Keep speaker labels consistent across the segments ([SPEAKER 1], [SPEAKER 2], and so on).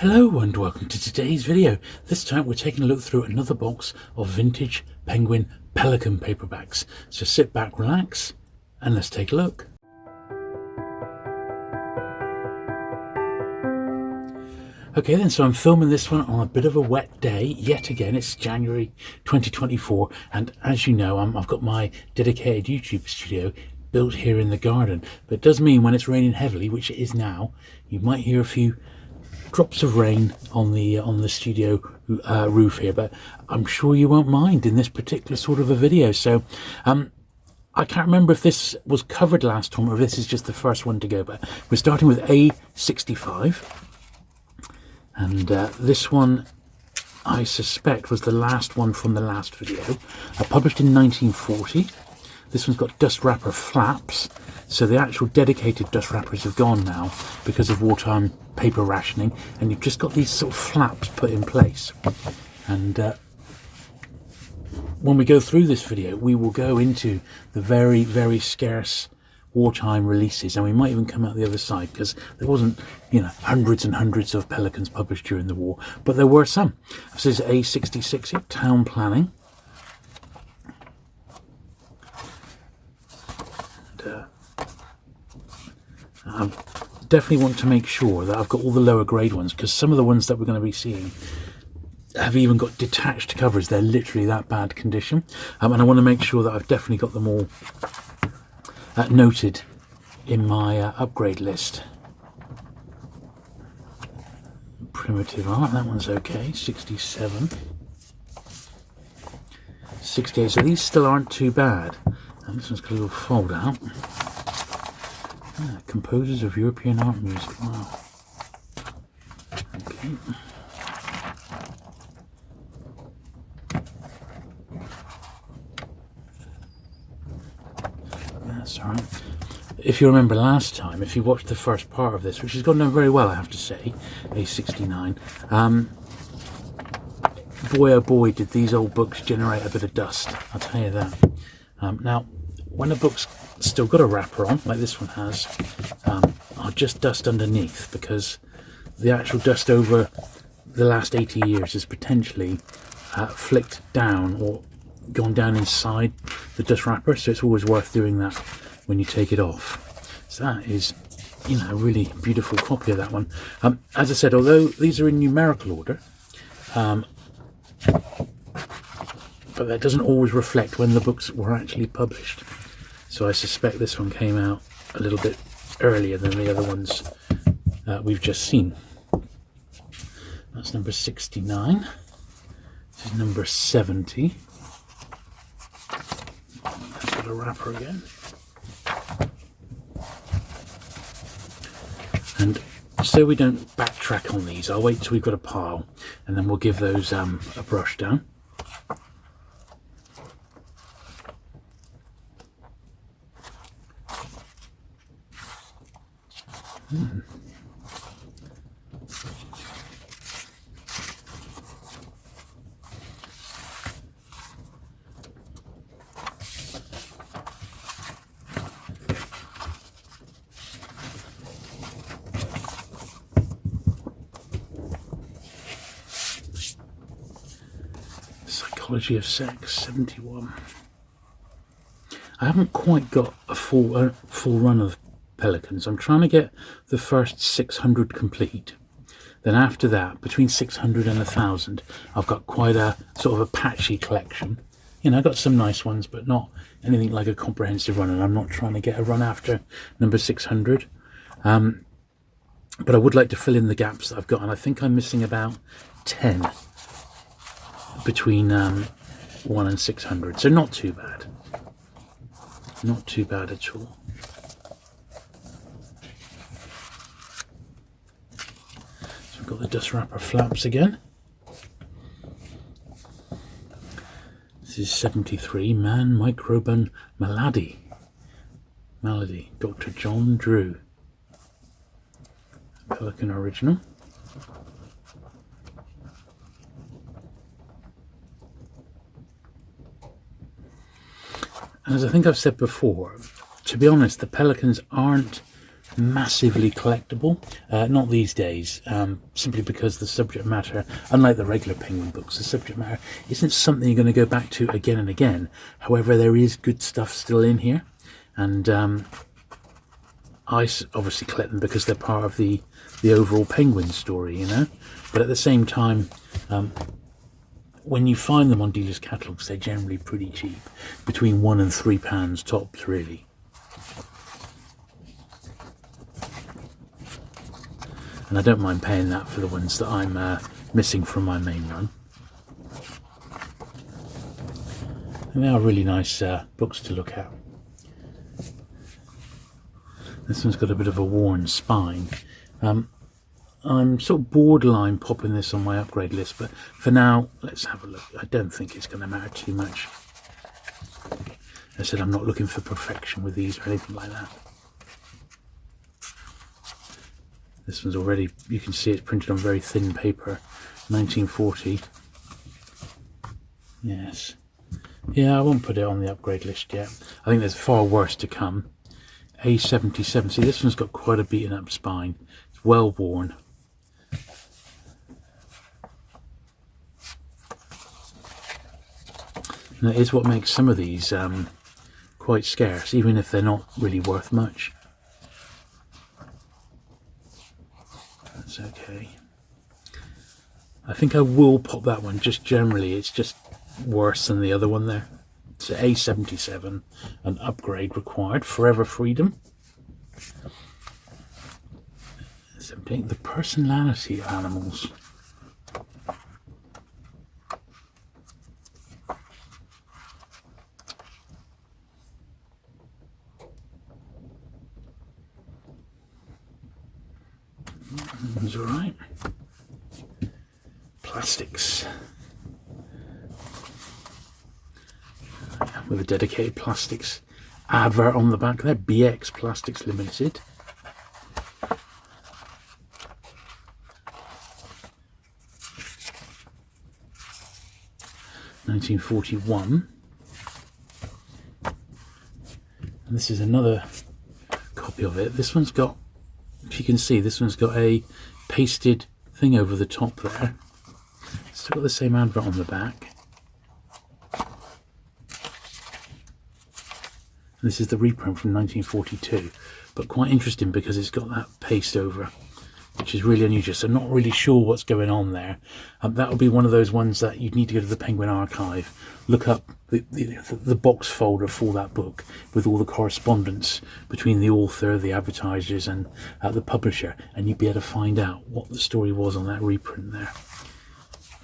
[SPEAKER 1] Hello and welcome to today's video. This time we're taking a look through another box of vintage Penguin Pelican paperbacks. So sit back, relax, and let's take a look. Okay then, so I'm filming this one on a bit of a wet day. Yet again, it's January 2024, and as you know, I've got my dedicated YouTube studio built here in the garden. But it does mean when it's raining heavily, which it is now, you might hear a few drops of rain on the studio roof here, but I'm sure you won't mind in this particular sort of a video. So I can't remember if this was covered last time or if this is just the first one to go, but we're starting with A65, and this one I suspect was the last one from the last video. Published in 1940. This one's got dust wrapper flaps, so the actual dedicated dust wrappers have gone now because of wartime paper rationing, and you've just got these sort of flaps put in place. And when we go through this video, we will go into the very, very scarce wartime releases, and we might even come out the other side, because there wasn't, hundreds and hundreds of Pelicans published during the war, but there were some. This is A66 here, Town Planning. I definitely want to make sure that I've got all the lower grade ones, because some of the ones that we're going to be seeing have even got detached covers. They're literally that bad condition, and I want to make sure that I've definitely got them all noted in my upgrade list. Primitive art, that one's okay. 67, 68, so these still aren't too bad. And this one's got a little fold out. Composers of European art music. Wow. Okay. That's all right. If you remember last time, if you watched the first part of this, which has gone down very well, I have to say, A69, boy oh boy did these old books generate a bit of dust, I'll tell you that. Now, when a book's still got a wrapper on, like this one has, I'll just dust underneath, because the actual dust over the last 80 years is potentially flicked down or gone down inside the dust wrapper, so it's always worth doing that when you take it off. So that is, a really beautiful copy of that one. As I said, although these are in numerical order, but that doesn't always reflect when the books were actually published. So I suspect this one came out a little bit earlier than the other ones we've just seen. That's number 69. This is number 70. That's got a wrapper again. And so we don't backtrack on these, I'll wait till we've got a pile, and then we'll give those a brush down. Psychology of Sex, 71. I haven't quite got a full run of Pelicans. I'm trying to get the first 600 complete. Then after that, between 600 and 1,000, I've got quite a sort of a patchy collection. I've got some nice ones, but not anything like a comprehensive run, and I'm not trying to get a run after number 600. But I would like to fill in the gaps that I've got, and I think I'm missing about 10 between 1 and 600, so not too bad. Not too bad at all. So we've got the dust wrapper flaps again. This is 73, Man, Microbe and Malady, Dr. John Drew. Pelican original. And as I think I've said before, to be honest, the Pelicans aren't massively collectible. Not these days, simply because the subject matter, unlike the regular Penguin books, the subject matter isn't something you're going to go back to again and again. However, there is good stuff still in here, and I obviously collect them because they're part of the overall Penguin story, you know. But at the same time, when you find them on dealers' catalogues, they're generally pretty cheap, between £1 and £3 tops, really. And I don't mind paying that for the ones that I'm missing from my main run. And they are really nice books to look at. This one's got a bit of a worn spine. I'm sort of borderline popping this on my upgrade list, but for now, let's have a look. I don't think it's going to matter too much. As I said, I'm not looking for perfection with these or anything like that. This one's already, you can see it's printed on very thin paper, 1940. Yes. Yeah, I won't put it on the upgrade list yet. I think there's far worse to come. A77. See, this one's got quite a beaten up spine. It's well worn. And that is what makes some of these quite scarce, even if they're not really worth much. That's okay. I think I will pop that one. Just generally, it's just worse than the other one there. It's A77, an upgrade required. Forever Freedom. 17. The Personality of Animals. That's all right. Plastics. With a dedicated plastics advert on the back there. BX Plastics Limited. (1941). And this is another copy of it. This one's got, if you can see, this one's got a pasted thing over the top there. Still got the same advert on the back. And this is the reprint from 1942, but quite interesting because it's got that paste over, which is really unusual. So not really sure what's going on there. That would be one of those ones that you'd need to go to the Penguin archive, look up the box folder for that book with all the correspondence between the author, the advertisers, and the publisher, and you'd be able to find out what the story was on that reprint there.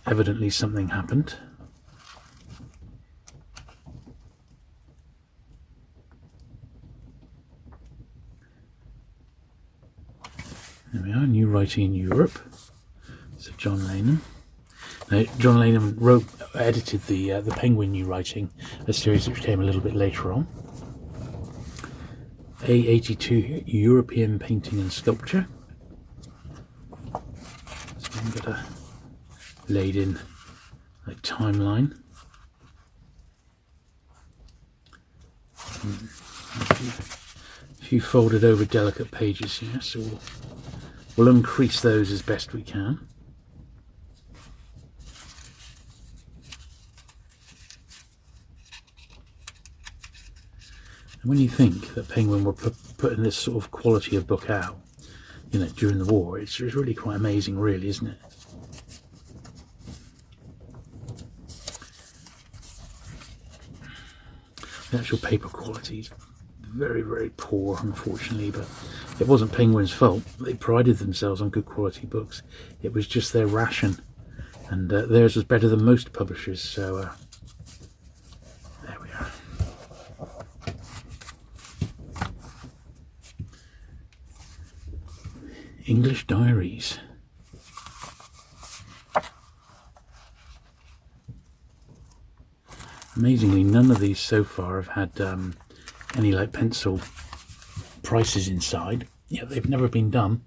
[SPEAKER 1] Evidently something happened. There we are, New Writing in Europe. So John Lanham. Now, John Lanham edited the Penguin New Writing, a series which came a little bit later on. A82 European Painting and Sculpture. So I've got a laid in like timeline. A few folded over delicate pages here, so we'll increase those as best we can. And when you think that Penguin were putting this sort of quality of book out, you know, during the war, it's really quite amazing, really, isn't it? The actual paper quality is very, very poor, unfortunately, but it wasn't Penguin's fault. They prided themselves on good quality books. It was just their ration, and theirs was better than most publishers, so there we are. English Diaries. Amazingly, none of these so far have had any like pencil prices inside. Yeah, they've never been done.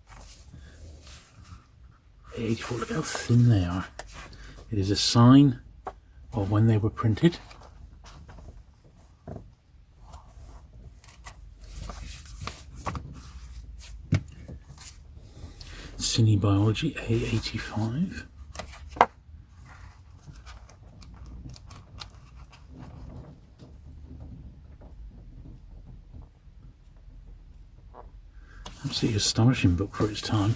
[SPEAKER 1] 84, look how thin they are. It is a sign of when they were printed. Botany Biology A85. Absolutely astonishing book for its time.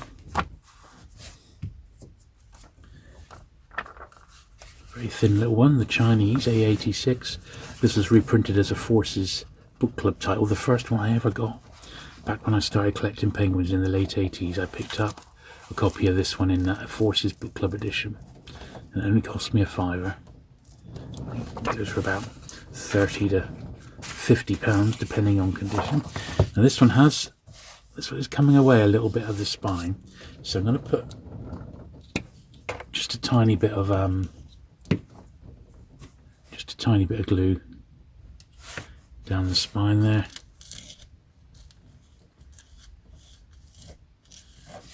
[SPEAKER 1] Very thin little one, the Chinese A86. This was reprinted as a Forces book club title, the first one I ever got. Back when I started collecting penguins in the late 80s, I picked up a copy of this one in that Forces book club edition. And it only cost me a £5. It was for about 30 to 50 pounds, depending on condition. Now this one is coming away a little bit of the spine, so I'm going to put just a tiny bit of glue down the spine there.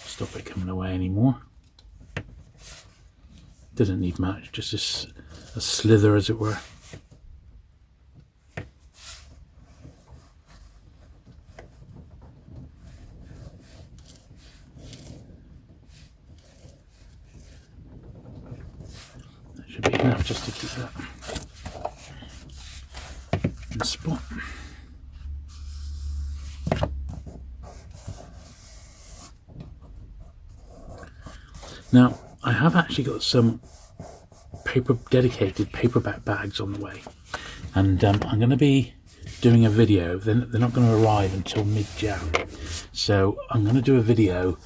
[SPEAKER 1] Stop it coming away anymore. Doesn't need much, just a slither, as it were. That should be enough just to keep that in the spot. Now, I have actually got some dedicated paperback bags on the way, and I'm going to be doing a video. They're not going to arrive until mid-Jan, so I'm going to do a video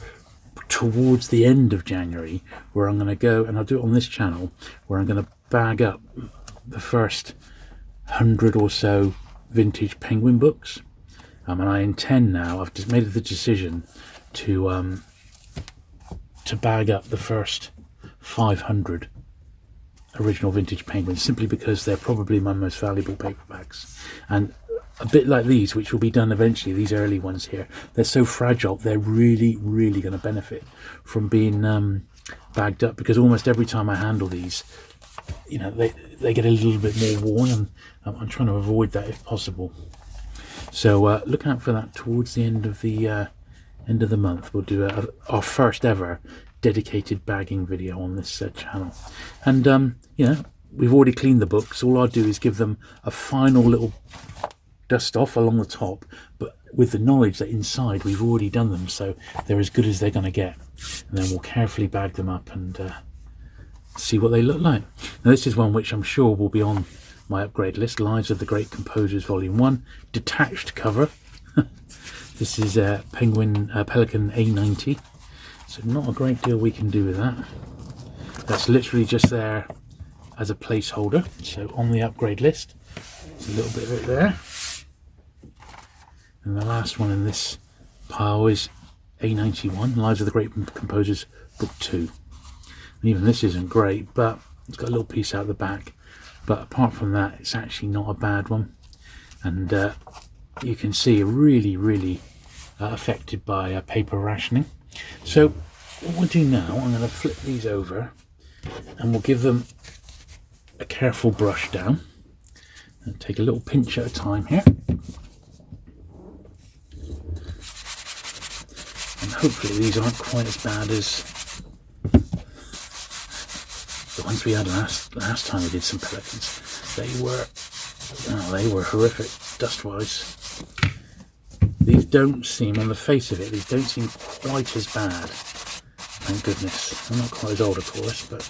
[SPEAKER 1] towards the end of January where I'm going to go, and I'll do it on this channel, where I'm going to bag up the first 100 or so vintage penguin books, and I intend now, I've just made the decision to bag up the first 500 original vintage penguins, simply because they're probably my most valuable paperbacks. And a bit like these, which will be done eventually, these early ones here, they're so fragile, they're really going to benefit from being bagged up, because almost every time I handle these, you know, they get a little bit more worn, and I'm trying to avoid that if possible. So look out for that towards the end of the month. We'll do our first ever dedicated bagging video on this channel. And you know, we've already cleaned the books. All I'll do is give them a final little dust off along the top, but with the knowledge that inside we've already done them, so they're as good as they're going to get. And then we'll carefully bag them up and see what they look like. Now this is one which I'm sure will be on my upgrade list. Lives of the Great Composers Volume 1, detached cover. This is Pelican A90, so not a great deal we can do with that. That's literally just there as a placeholder, so on the upgrade list. There's a little bit of it there. And the last one in this pile is A91, Lives of the Great Composers Book 2. And even this isn't great, but it's got a little piece out the back. But apart from that, it's actually not a bad one. And you can see really affected by paper rationing. So what we'll do now, I'm going to flip these over and we'll give them a careful brush down and take a little pinch at a time here, and hopefully these aren't quite as bad as the ones we had last time we did some pelicans. They were horrific dust-wise. These don't seem, on the face of it, these don't seem quite as bad. Thank goodness. I'm not quite as old, of course, but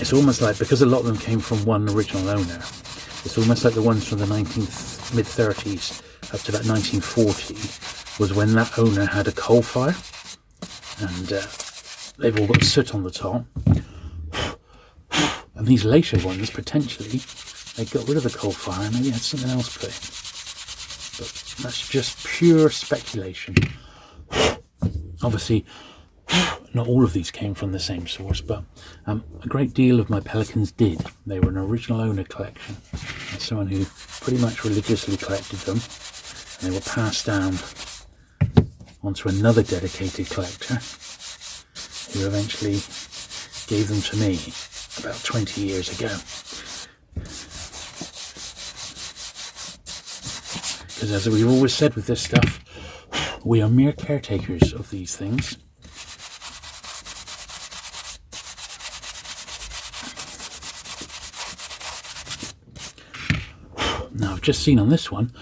[SPEAKER 1] it's almost like, because a lot of them came from one original owner, it's almost like the ones from the mid-30s up to about 1940 was when that owner had a coal fire, and they've all got soot on the top. And these later ones, potentially, they got rid of the coal fire and maybe had something else put in. But that's just pure speculation. Obviously, not all of these came from the same source, but a great deal of my pelicans did. They were an original owner collection. That's someone who pretty much religiously collected them. And they were passed down onto another dedicated collector, who eventually gave them to me about 20 years ago. Because as we've always said with this stuff, we are mere caretakers of these things. Now I've just seen on this one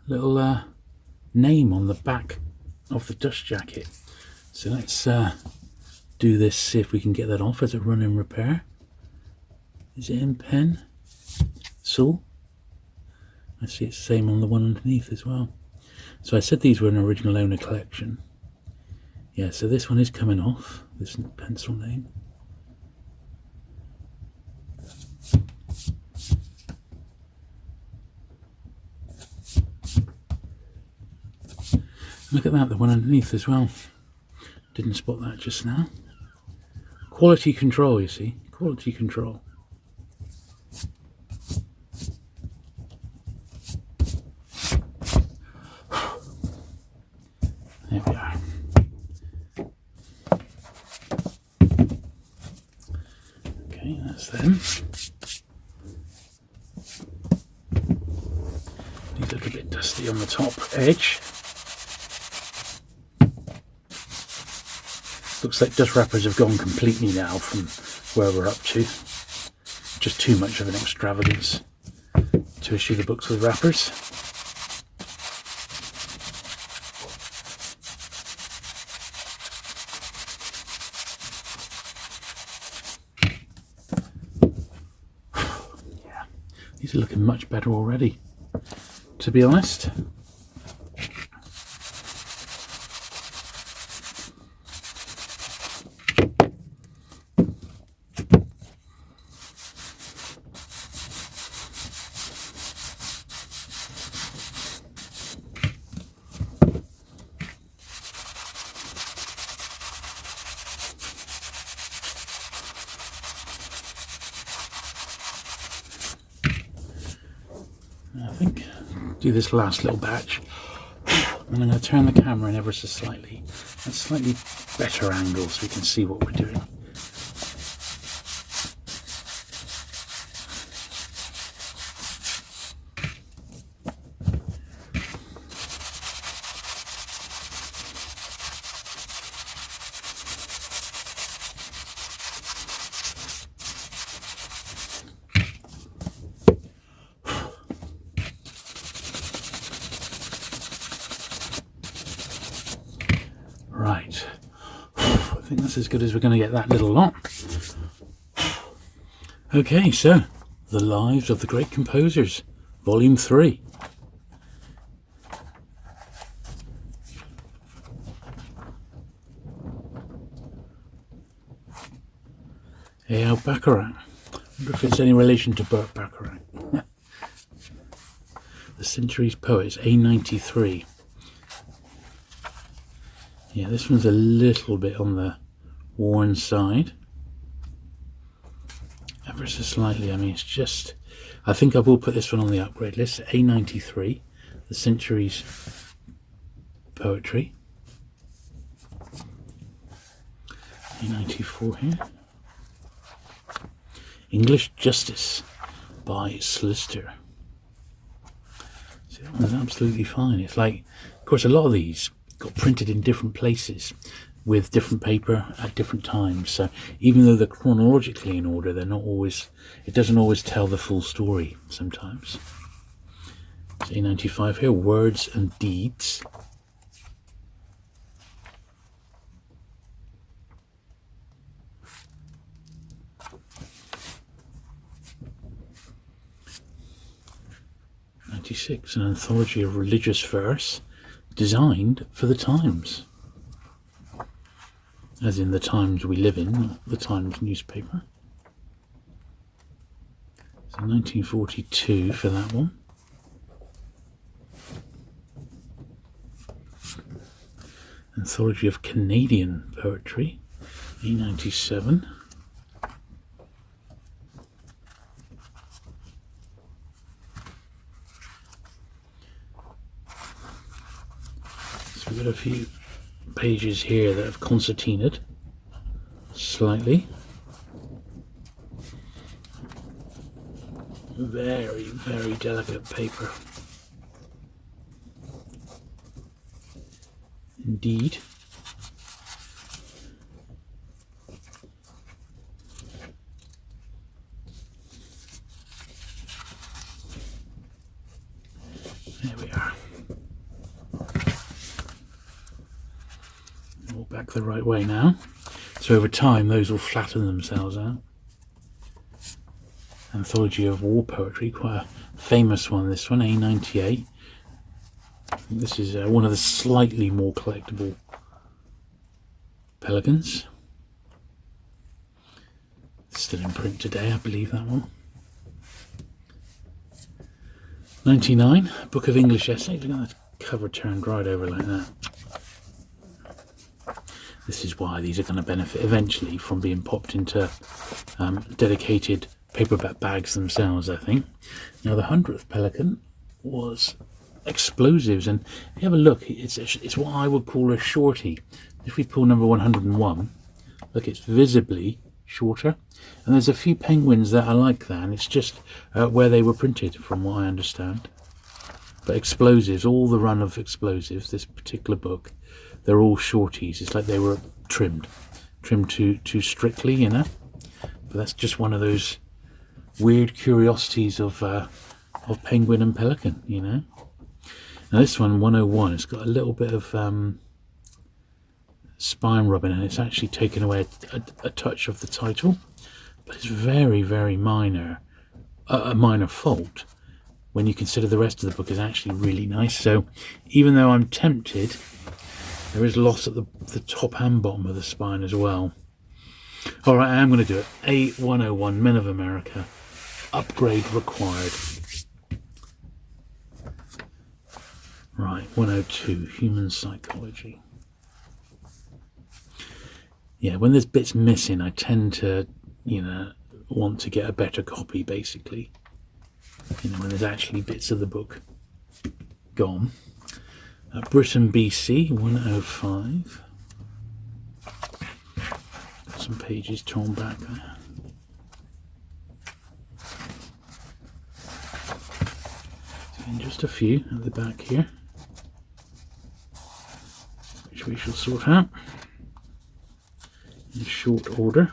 [SPEAKER 1] little name on the back of the dust jacket. So let's do this, see if we can get that off as a run-in repair. Is it in pen? Saw? I see it's the same on the one underneath as well. So I said these were an original owner collection. Yeah, so this one is coming off, this pencil name. Look at that, the one underneath as well. Didn't spot that just now. Quality control, you see, quality control. There we are. Okay, that's them. These look a bit dusty on the top edge. Looks like dust wrappers have gone completely now from where we're up to. Just too much of an extravagance to issue the books with wrappers. Yeah, these are looking much better already, to be honest. I think do this last little batch, and I'm going to turn the camera in ever so slightly at slightly better angle so we can see what we're doing. Right, I think that's as good as we're going to get that little lot. Okay, so The Lives of the Great Composers, Volume 3. A.L. Bacharach. I wonder if it's any relation to Burt Bacharach. The Century's Poets, A93. Yeah, this one's a little bit on the worn side. Ever so slightly, I mean, it's just... I think I will put this one on the upgrade list. A93, The Century's Poetry. A94 here. English Justice by Slister. So that one's absolutely fine. It's like, of course, a lot of these got printed in different places with different paper at different times. So even though they're chronologically in order, they're not always, it doesn't always tell the full story sometimes. So A95 here, Words and Deeds. An anthology of religious verse designed for the times, as in the times we live in, not the Times newspaper. So 1942 for that one. Anthology of Canadian Poetry, E97. We've got a few pages here that have concertinaed slightly. Very, very delicate paper. Indeed. All back the right way now. So over time those will flatten themselves out. Anthology of War Poetry, quite a famous one, this one, A98. This is one of the slightly more collectible Pelicans. Still in print today, I believe, that one. 99, Book of English Essays. Look at that cover turned right over like that. This is why these are going to benefit eventually from being popped into dedicated paperback bags themselves, I think. Now, the 100th Pelican was explosives, and if you have a look, it's what I would call a shorty. If we pull number 101, look, it's visibly shorter, and there's a few penguins that are like that, and it's just where they were printed, from what I understand. But explosives, all the run of explosives, this particular book, they're all shorties. It's like they were trimmed too strictly, you know. But that's just one of those weird curiosities of Penguin and Pelican, you know. Now this one, 101, it's got a little bit of spine rubbing, and it's actually taken away a touch of the title, but it's very, very minor, a minor fault when you consider the rest of the book is actually really nice. So even though I'm tempted, there is loss at the top and bottom of the spine as well. All right, I am going to do it. A101, Men of America, upgrade required. Right, 102, Human Psychology. Yeah, when there's bits missing, I tend to, you know, want to get a better copy, basically. You know, when there's actually bits of the book gone. Britain, BC, 105. Some pages torn back there. And just a few at the back here, which we shall sort out in short order.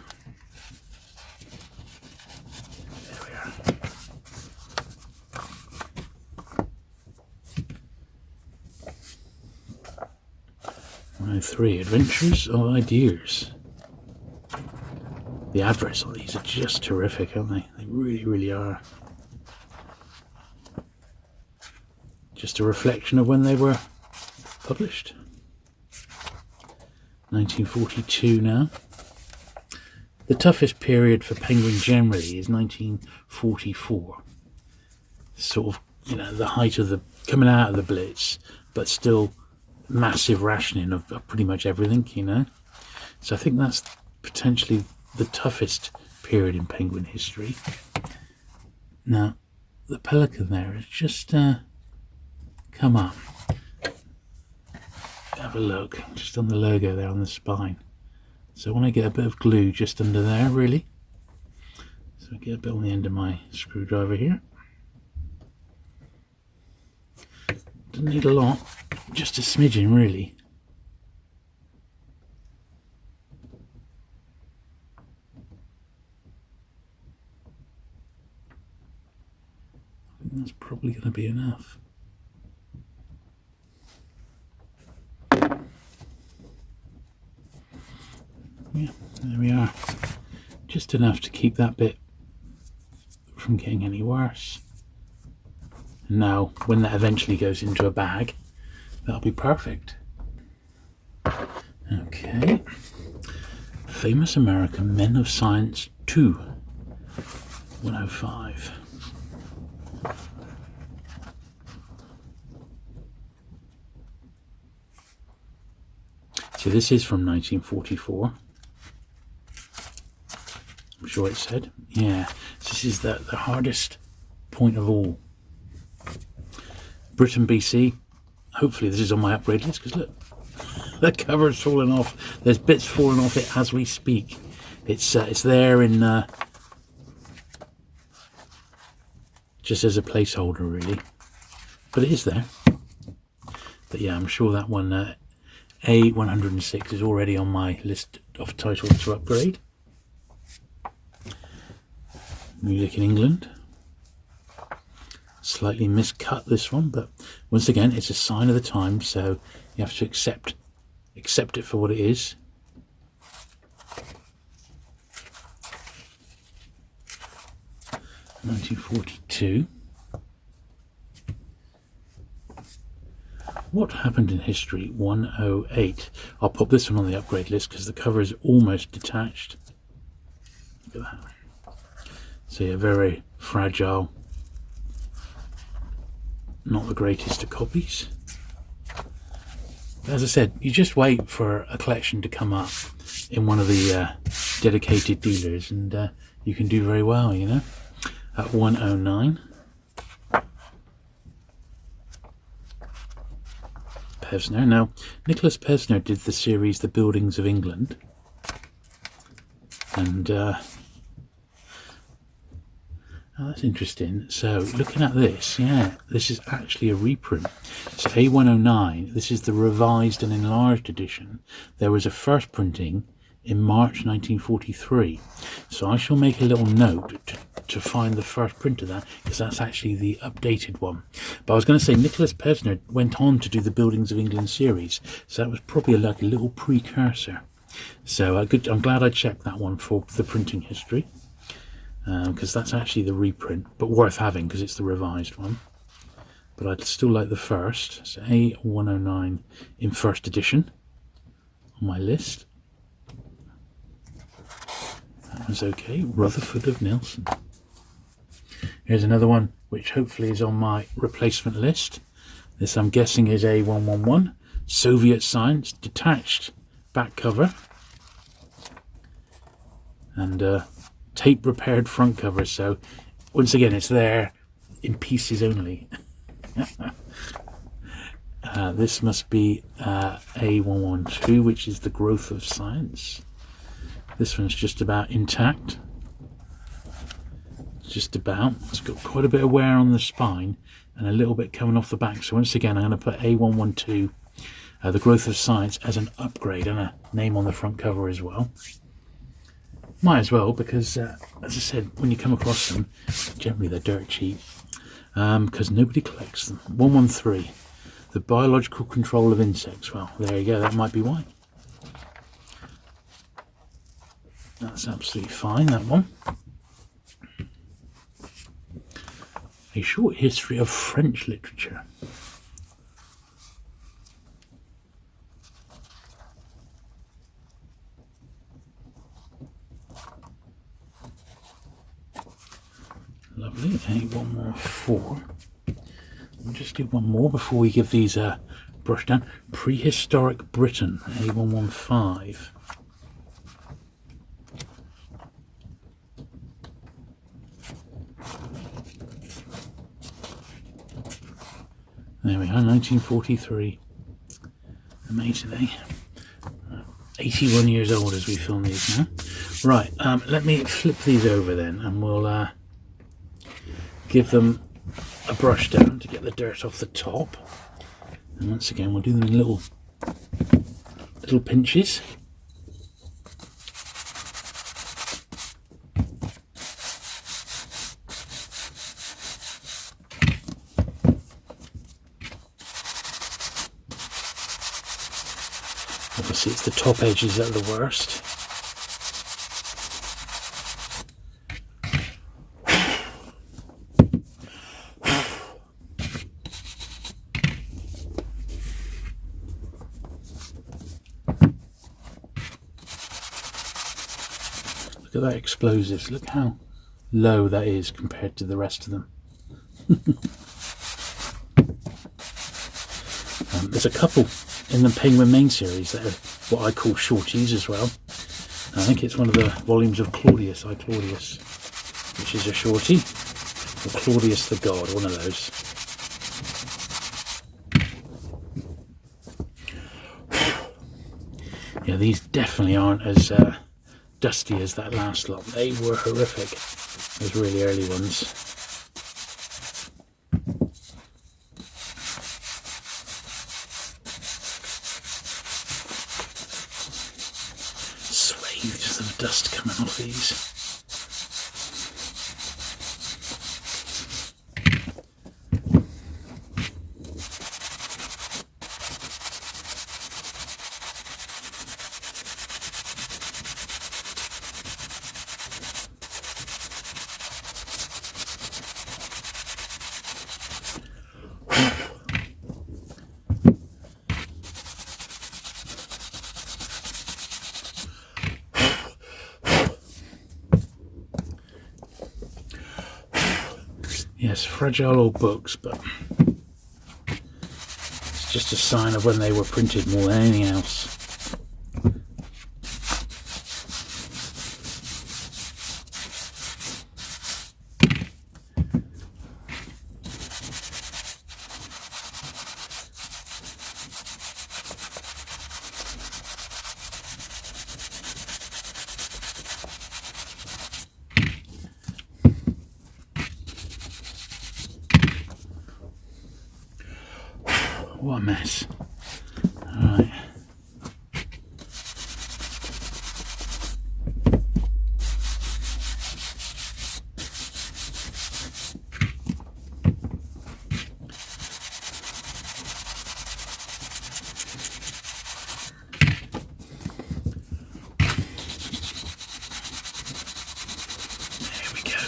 [SPEAKER 1] There we are. 103, Adventures of Ideas. The adverts on these are just terrific, aren't they? They really, really are. Just a reflection of when they were published. 1942 now. The toughest period for Penguin generally is 1944. Sort of, you know, the height of the coming out of the Blitz, but still massive rationing of pretty much everything, you know. So I think that's potentially the toughest period in Penguin history. Now, the Pelican there is just come up. Have a look, just on the logo there on the spine. So I want to get a bit of glue just under there, really. So I get a bit on the end of my screwdriver here. Doesn't need a lot, just a smidgen, really. I think that's probably going to be enough. Yeah, there we are. Just enough to keep that bit from getting any worse. And now, when that eventually goes into a bag, that'll be perfect. Okay. Famous American Men of Science 2, 105. So this is from 1944. I'm sure it said. Yeah, this is the hardest point of all. Britain, BC. Hopefully this is on my upgrade list, because look, the cover's falling off. There's bits falling off it as we speak. It's there in just as a placeholder, really, but it is there. But yeah, I'm sure that one A106 is already on my list of titles to upgrade. Music in England. Slightly miscut, this one, but once again, it's a sign of the time, so you have to accept accept it for what it is. (1942). What happened in history? 108. I'll pop this one on the upgrade list because the cover is almost detached. Look at that. So yeah, very fragile. Not the greatest of copies. As I said, you just wait for a collection to come up in one of the dedicated dealers and you can do very well, you know. At 109. Pevsner. Now, Nicholas Pevsner did the series The Buildings of England. And oh, that's interesting. So, looking at this, yeah, this is actually a reprint. So, A109, this is the revised and enlarged edition. There was a first printing in March 1943. So, I shall make a little note to find the first print of that, because that's actually the updated one. But I was going to say, Nicholas Pevsner went on to do the Buildings of England series. So, that was probably like a little precursor. So, I'm glad I checked that one for the printing history. Because that's actually the reprint, but worth having because it's the revised one. But I'd still like the first. So A109 in first edition on my list. That was okay. Rutherford of Nelson. Here's another one which hopefully is on my replacement list. This I'm guessing is A111. Soviet Science, detached back cover. And tape repaired front cover, so once again it's there in pieces only. This must be A112, which is The Growth of Science. This one's just about intact. Just about. It's got quite a bit of wear on the spine and a little bit coming off the back, so once again I'm going to put A112, The Growth of Science, as an upgrade and a name on the front cover as well. Might as well, because as I said, when you come across them, generally they're dirt cheap, because nobody collects them. 113, The Biological Control of Insects. Well, there you go, that might be why. That's absolutely fine, that one. A Short History of French Literature. Lovely. A114. We'll just do one more before we give these a brush down. Prehistoric Britain. A115. There we are, 1943. Amazing, eh? 81 years old as we film these now. Right, let me flip these over then, and we'll give them a brush down to get the dirt off the top. And once again, we'll do them in little pinches. Obviously, it's the top edges that are the worst. Look at that explosives. Look how low that is compared to the rest of them. There's a couple in the Penguin main series that are what I call shorties as well. I think it's one of the volumes of Claudius, I Claudius, which is a shorty, or Claudius the God, one of those. Yeah, these definitely aren't as dusty as that last lot. They were horrific, those really early ones. Swathes of dust coming off these. Yes, fragile old books, but it's just a sign of when they were printed more than anything else. What a mess. Alright. There we go.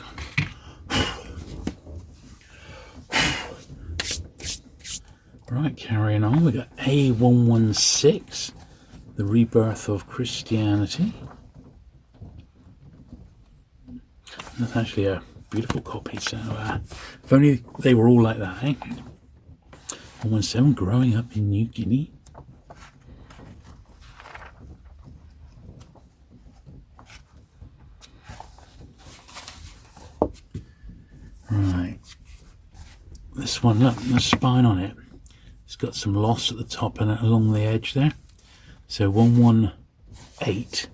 [SPEAKER 1] Right, carrying on, we got A116, The Rebirth of Christianity. That's actually a beautiful copy, so if only they were all like that, eh? 117, Growing Up in New Guinea. Right, this one, look, the spine on it. It's got some loss at the top and along the edge there. So 118.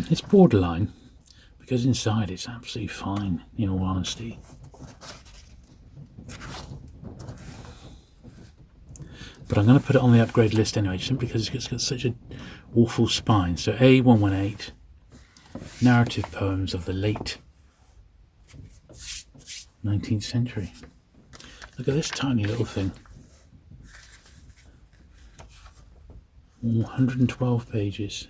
[SPEAKER 1] It's borderline, because inside it's absolutely fine, in all honesty. But I'm going to put it on the upgrade list anyway, simply because it's got such an awful spine. So A118, Narrative Poems of the Late 19th century. Look at this tiny little thing. 112 pages.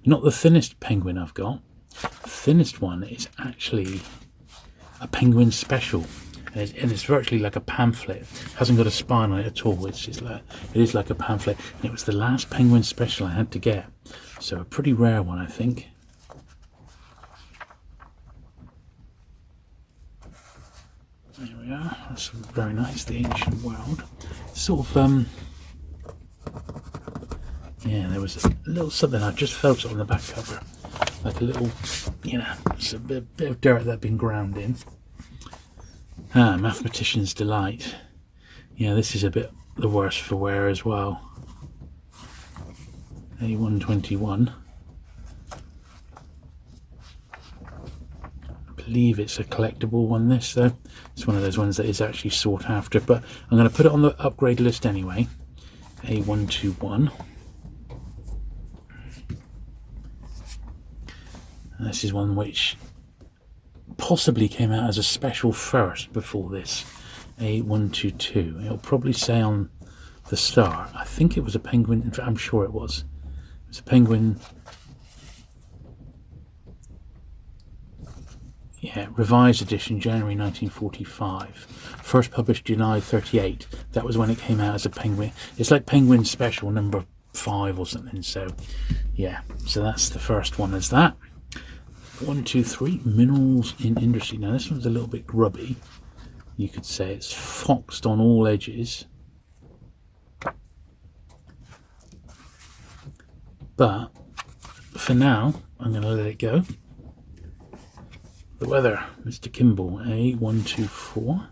[SPEAKER 1] Not the thinnest penguin I've got. The thinnest one is actually a penguin special. And it's virtually like a pamphlet. It hasn't got a spine on it at all. It is like a pamphlet. And it was the last penguin special I had to get. So a pretty rare one, I think. There we are. That's very nice. The Ancient World. Sort of, yeah, there was a little something. I just felt it on the back cover. Like a little, it's a bit of dirt that had been ground in. Mathematician's Delight. Yeah, this is a bit the worse for wear as well. A121. I believe it's a collectible one, this though. It's one of those ones that is actually sought after, but I'm going to put it on the upgrade list anyway. A121. And this is one which possibly came out as a special first before this. A122. It'll probably say on the start. I think it was a penguin. In fact, I'm sure it was. It was a penguin. Yeah, revised edition, January 1945. First published July 38. That was when it came out as a penguin. It's like Penguin Special number 5 or something. So, yeah. So that's the first one as that. 1, 2, 3. Minerals in Industry. Now this one's a little bit grubby. You could say it's foxed on all edges. But for now, I'm going to let it go. The weather, Mr. Kimball, A124.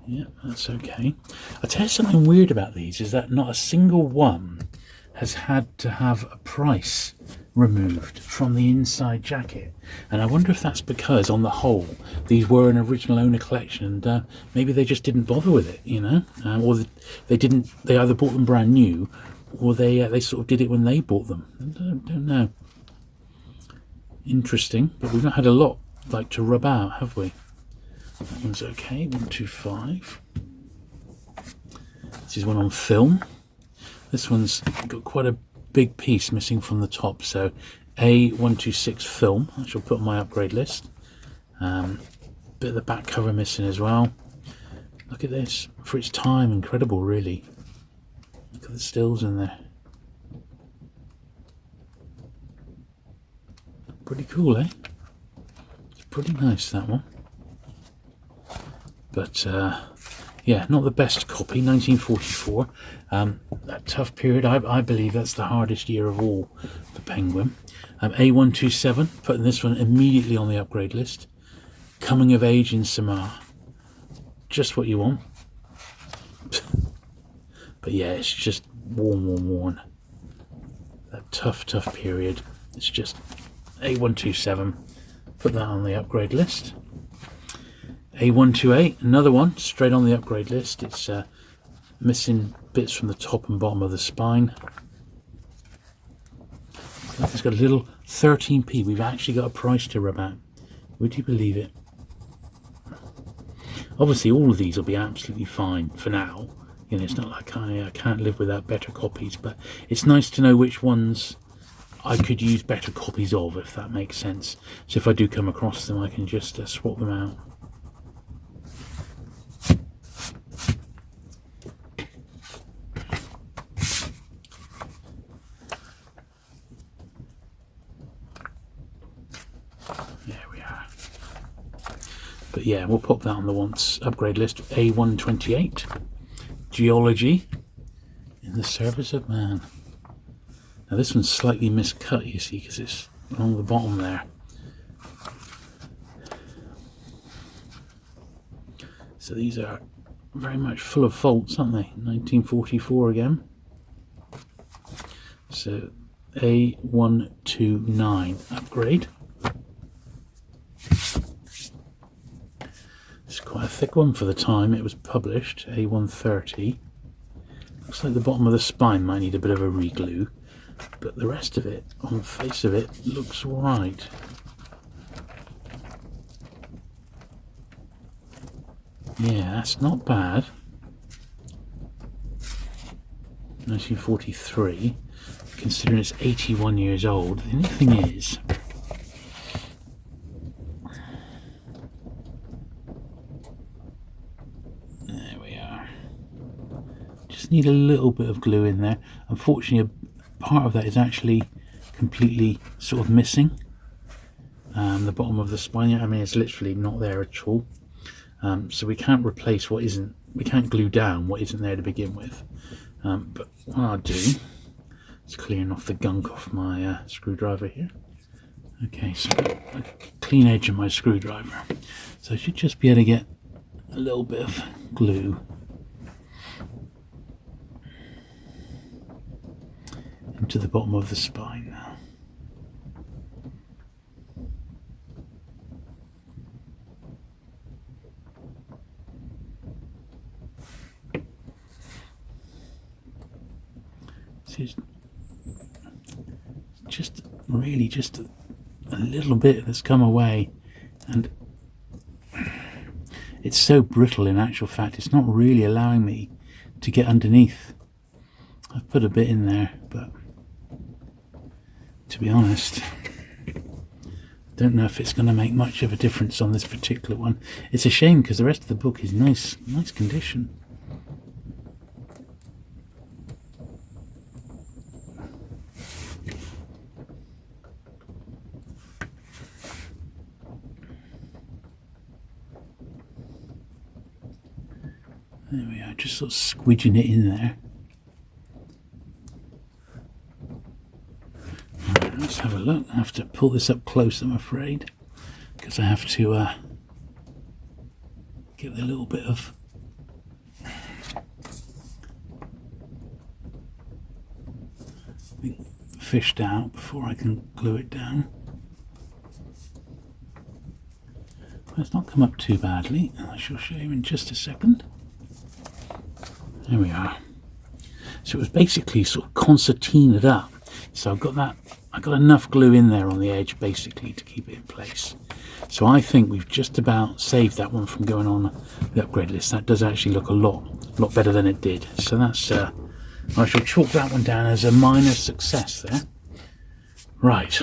[SPEAKER 1] Yeah, that's okay. I'll tell you something weird about these is that not a single one has had to have a price removed from the inside jacket. And I wonder if that's because, on the whole, these were an original owner collection and maybe they just didn't bother with it, or they either bought them brand new or they sort of did it when they bought them. I don't know. Interesting, but we've not had a lot like to rub out, have we? That one's okay. 125. This is one on film. This one's got quite a big piece missing from the top, so A126 film. I shall put on my upgrade list. Bit of the back cover missing as well. Look at this. For its time, incredible, really. Look at the stills in there. Pretty cool, eh? It's pretty nice, that one. But, yeah, not the best copy, 1944. That tough period, I believe that's the hardest year of all for Penguin. A127, putting this one immediately on the upgrade list. Coming of age in Samar. Just what you want. But yeah, it's just worn. That tough period. It's just A127. Put that on the upgrade list. A128, another one, straight on the upgrade list. It's missing bits from the top and bottom of the spine. It's got a little 13p. We've actually got a price to rub out. Would you believe it? Obviously, all of these will be absolutely fine for now. You know, it's not like I can't live without better copies, but it's nice to know which ones I could use better copies of, if that makes sense. So if I do come across them, I can just swap them out. But yeah, we'll pop that on the once upgrade list. A128, Geology in the Service of Man. Now this one's slightly miscut, you see, because it's along the bottom there. So these are very much full of faults, aren't they? 1944 again. So A129 upgrade. It's quite a thick one for the time it was published. A130. Looks like the bottom of the spine might need a bit of a reglue, but the rest of it, on the face of it, looks alright. Yeah, that's not bad. 1943, considering it's 81 years old. The only thing is, there we are. Just need a little bit of glue in there. Unfortunately, a part of that is actually completely sort of missing. The bottom of the spine, I mean, it's literally not there at all. So we can't replace what isn't, we can't glue down what isn't there to begin with. But what I'll do is clearing off the gunk off my screwdriver here. Okay, so a clean edge of my screwdriver. So I should just be able to get a little bit of glue into the bottom of the spine now. It's just really just a little bit that's come away, and it's so brittle in actual fact it's not really allowing me to get underneath. I've put a bit in there, but to be honest, I don't know if it's going to make much of a difference on this particular one. It's a shame because the rest of the book is nice condition. There we are, just sort of squidging it in there. Right, let's have a look. I have to pull this up close, I'm afraid, because I have to get a little bit of fished out before I can glue it down. Well, it's not come up too badly. I shall show you in just a second. There we are. So it was basically sort of concertinaed up. So I've got that. I got enough glue in there on the edge basically to keep it in place. So I think we've just about saved that one from going on the upgrade list. That does actually look a lot better than it did. So that's I shall chalk that one down as a minor success there. Right.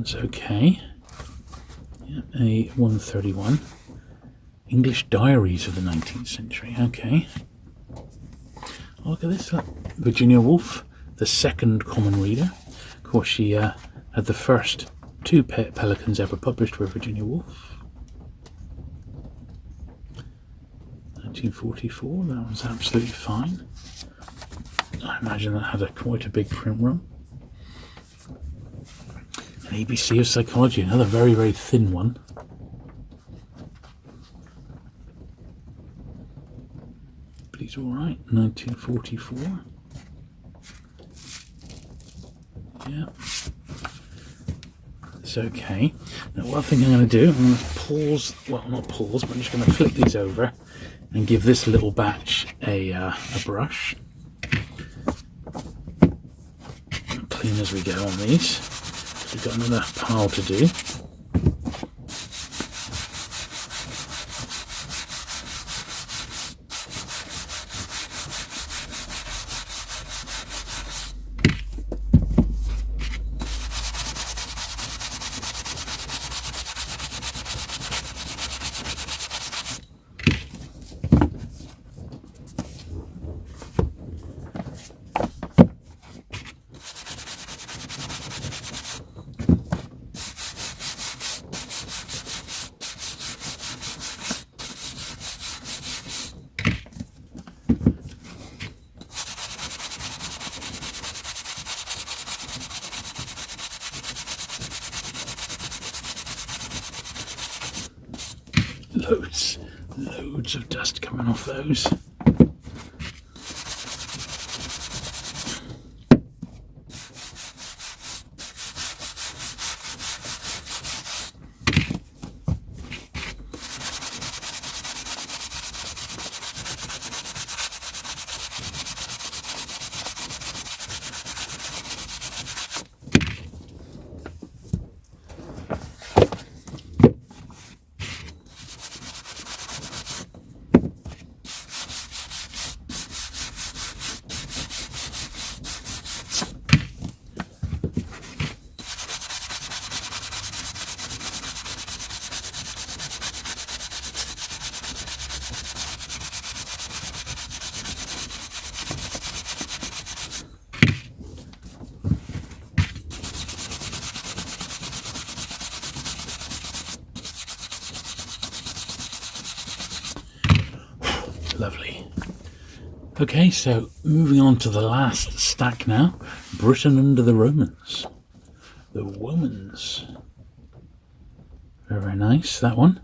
[SPEAKER 1] one's okay. Yeah, A131. English Diaries of the 19th Century. Okay. Oh, look at this. Look. Virginia Woolf, the second common reader. Of course, she had the first two Pelicans ever published were Virginia Woolf. 1944. That was absolutely fine. I imagine that had quite a big print run. An ABC of Psychology, another very, very thin one. But he's all right. 1944. Yeah. It's okay. Now, what I think I'm going to do, I'm going to pause. Well, not pause, but I'm just going to flip these over and give this little batch a brush. Clean as we go on these. We've got another pile to do. Loads of dust coming off those. Lovely. Okay, so moving on to the last stack now. Britain under the Romans. The Romans. Very, very nice, that one.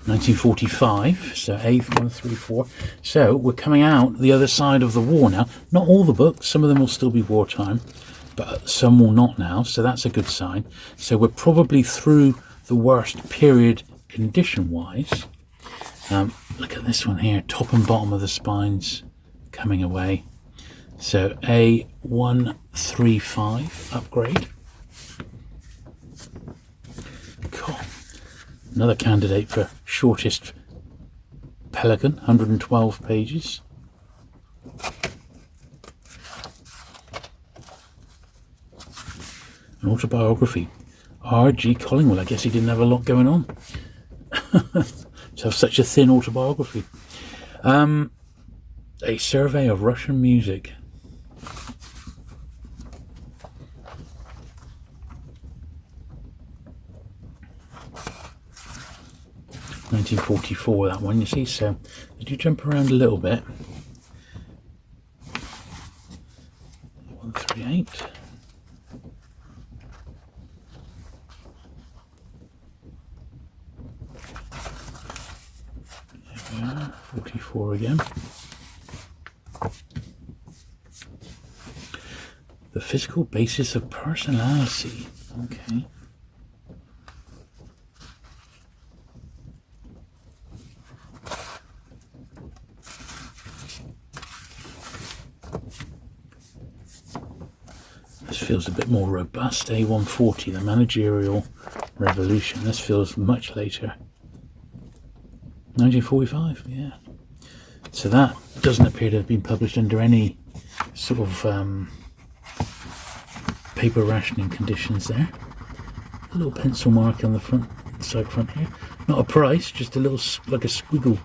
[SPEAKER 1] 1945, so A134. So we're coming out the other side of the war now. Not all the books, some of them will still be wartime, but some will not now, so that's a good sign. So we're probably through the worst period condition-wise. Look at this one here, top and bottom of the spines coming away. So A135 upgrade. Cool. Another candidate for shortest Pelican, 112 pages. An autobiography. R.G. Collingwood. I guess he didn't have a lot going on to have such a thin autobiography. A survey of Russian music. (1944) that one, you see, so they do jump around a little bit. 138. There we are, 44 again. The physical basis of personality. Okay. This feels a bit more robust. A140, the managerial revolution. This feels much later. 1945, yeah. So that doesn't appear to have been published under any sort of paper rationing conditions there. A little pencil mark on the side front here. Not a price, just a little, like a squiggle.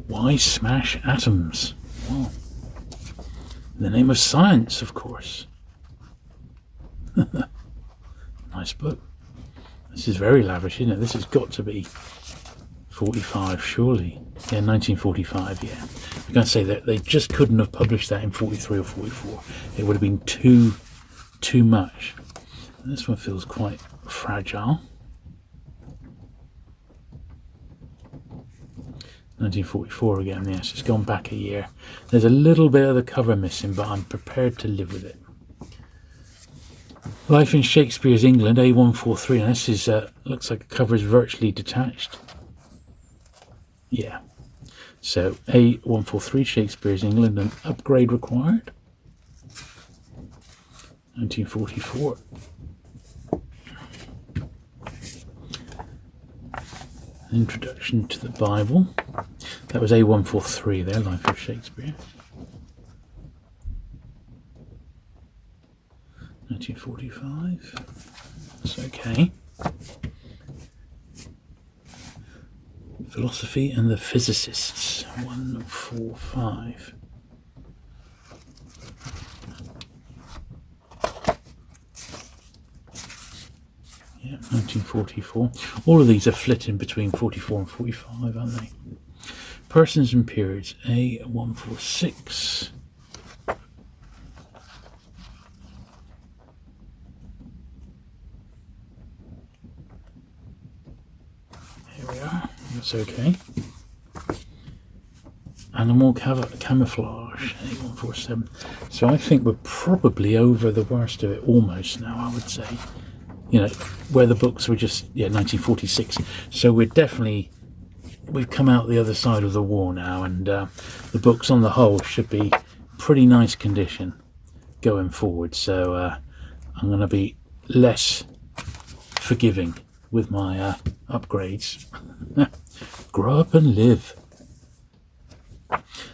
[SPEAKER 1] Why smash atoms? Well, in the name of science, of course. Nice book. This is very lavish, isn't it? This has got to be 45, surely. Yeah, 1945, yeah. I'm going to say that they just couldn't have published that in 43 or 44. It would have been too much. And this one feels quite fragile. 1944 again, yes, it's gone back a year. There's a little bit of the cover missing, but I'm prepared to live with it. Life in Shakespeare's England, A143. And this is looks like the cover is virtually detached. Yeah. So A143, Shakespeare's England, an upgrade required. 1944. Introduction to the Bible. That was A143 there, Life of Shakespeare. 1945. That's okay. Philosophy and the Physicists. 145. Yeah, 1944. All of these are flitting between 44 and 45, aren't they? Persons and Periods, A146. Here we are. That's okay. Animal Camouflage, A147. So I think we're probably over the worst of it almost now, I would say. You know, where the books were just, 1946. So we've come out the other side of the war now, and the books on the whole should be pretty nice condition going forward. So I'm going to be less forgiving with my upgrades. Grow up and live.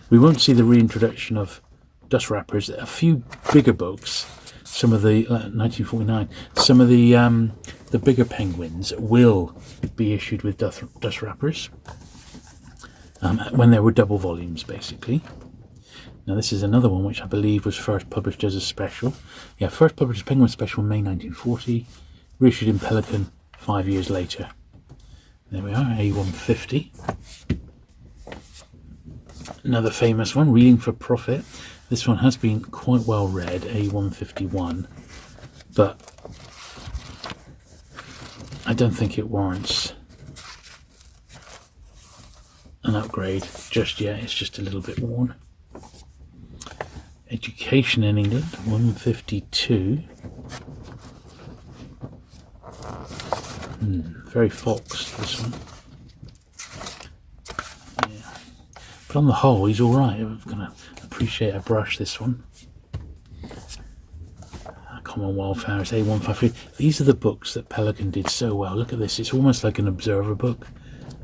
[SPEAKER 1] We won't see the reintroduction of dust wrappers. A few bigger books. Some of the 1949, some of the bigger penguins will be issued with dust wrappers when there were double volumes, basically. Now this is another one which I believe was first published as a special. Yeah, first published as Penguin Special May 1940, reissued in Pelican 5 years later. There we are, A150. Another famous one, Reading for Profit. This one has been quite well read, A151, but I don't think it warrants an upgrade just yet. It's just a little bit worn. Education in England, 152. Very foxed, this one. Yeah. But on the whole, he's alright. I'm going to appreciate a brush, this one. Common Wildflowers, A153. These are the books that Pelican did so well. Look at this. It's almost like an observer book.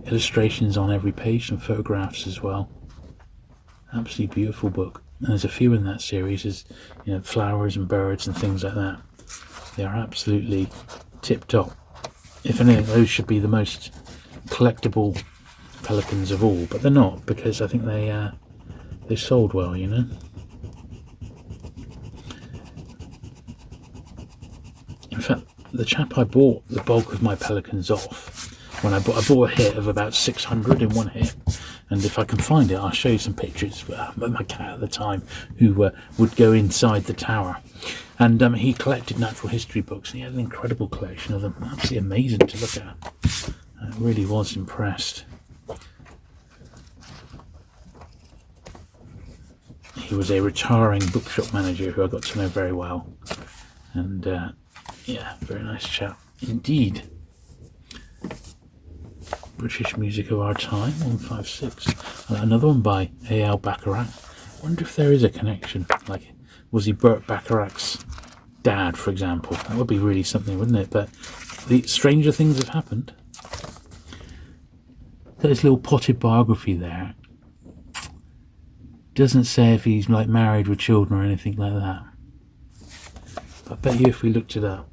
[SPEAKER 1] Illustrations on every page, some photographs as well. Absolutely beautiful book. And there's a few in that series. There's, flowers and birds and things like that. They are absolutely tip-top. If anything, those should be the most collectible Pelicans of all, but they're not, because I think they sold well, In fact, the chap I bought the bulk of my Pelicans off, when I bought a hit of about 600 in one hit, and if I can find it, I'll show you some pictures of my cat at the time, who would go inside the tower, and he collected natural history books, and he had an incredible collection of them. Absolutely amazing to look at. I really was impressed. He was a retiring bookshop manager who I got to know very well, and very nice chap indeed. British music of our time, 156. Another one by A.L. Bacharach. I wonder if there is a connection. Like, was he Burt Bacharach's dad, for example. That would be really something, wouldn't it? But the stranger things have happened. Got his little potted biography there. Doesn't say if he's like married with children or anything like that. But I bet you if we looked it up.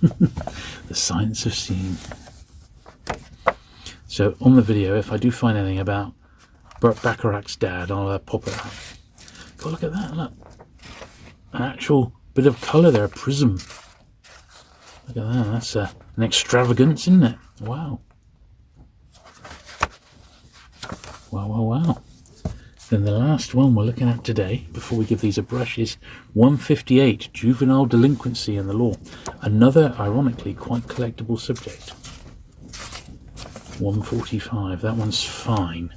[SPEAKER 1] The science of seeing. So on the video, if I do find anything about Burt Bacharach's dad, I'll pop it up. God, look at that, look. An actual bit of colour there, a prism. Look at that, that's an extravagance, isn't it? Wow. Wow. Then the last one we're looking at today, before we give these a brush, is 158, Juvenile Delinquency in the Law. Another, ironically, quite collectible subject. 145, that one's fine.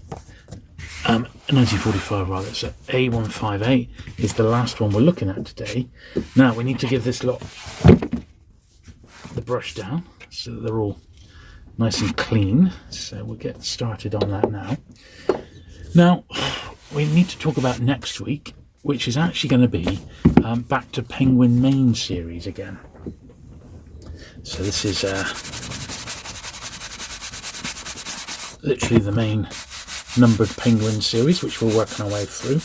[SPEAKER 1] 1945 rather, so A158 is the last one we're looking at today. Now we need to give this lot the brush down so that they're all nice and clean. So we'll get started on that now. Now, we need to talk about next week, which is actually going to be back to Penguin Main series again. So this is literally the main numbered Penguin series, which we're working our way through.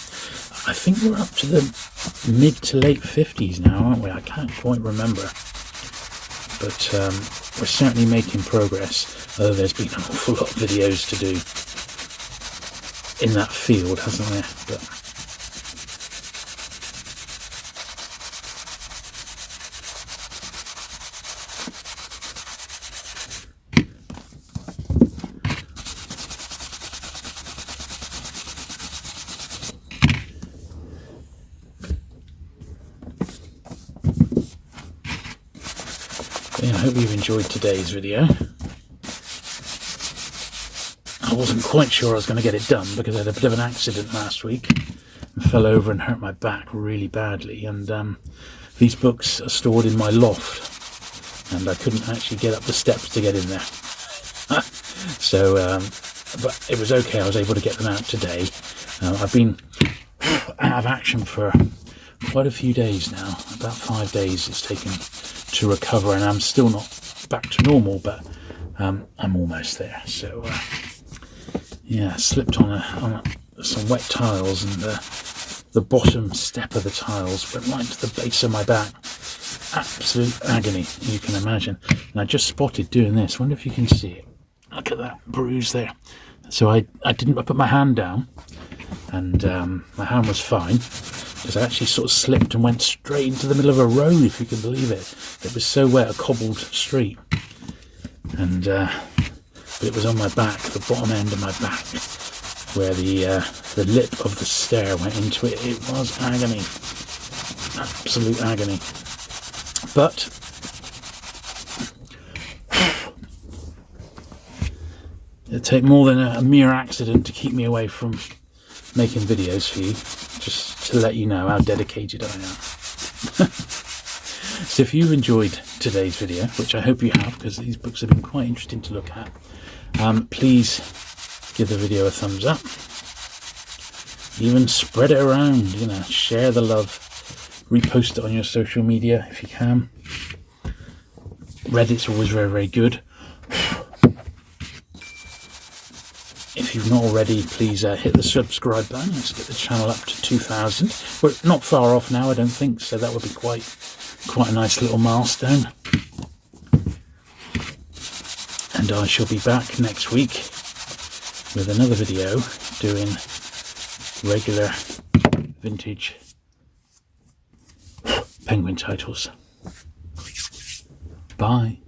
[SPEAKER 1] I think we're up to the mid to late 50s now, aren't we? I can't quite remember. But we're certainly making progress, although there's been an awful lot of videos to do in that field, hasn't there? But yeah, I hope you've enjoyed today's video. I wasn't quite sure I was going to get it done because I had a bit of an accident last week and fell over and hurt my back really badly, and these books are stored in my loft and I couldn't actually get up the steps to get in there. So but it was okay, I was able to get them out today. I've been out of action for quite a few days now, about 5 days it's taken to recover, and I'm still not back to normal, but I'm almost there. So yeah, slipped on some wet tiles, and the bottom step of the tiles went right to the base of my back. Absolute agony, you can imagine. And I just spotted doing this. Wonder if you can see it. Look at that bruise there. So I put my hand down, and my hand was fine, because I actually sort of slipped and went straight into the middle of a road, if you can believe it. It was so wet, a cobbled street. And but it was on my back, the bottom end of my back, where the lip of the stair went into it. It was agony, absolute agony. But it'd take more than a mere accident to keep me away from making videos for you, just to let you know how dedicated I am. So if you've enjoyed today's video, which I hope you have, because these books have been quite interesting to look at, please give the video a thumbs up, even spread it around, you know, share the love, repost it on your social media if you can. Reddit's always very, very good. If you've not already, please hit the subscribe button. Let's get the channel up to 2,000. We're not far off now, I don't think, so that would be quite a nice little milestone. And I shall be back next week with another video doing regular vintage Penguin titles. Bye.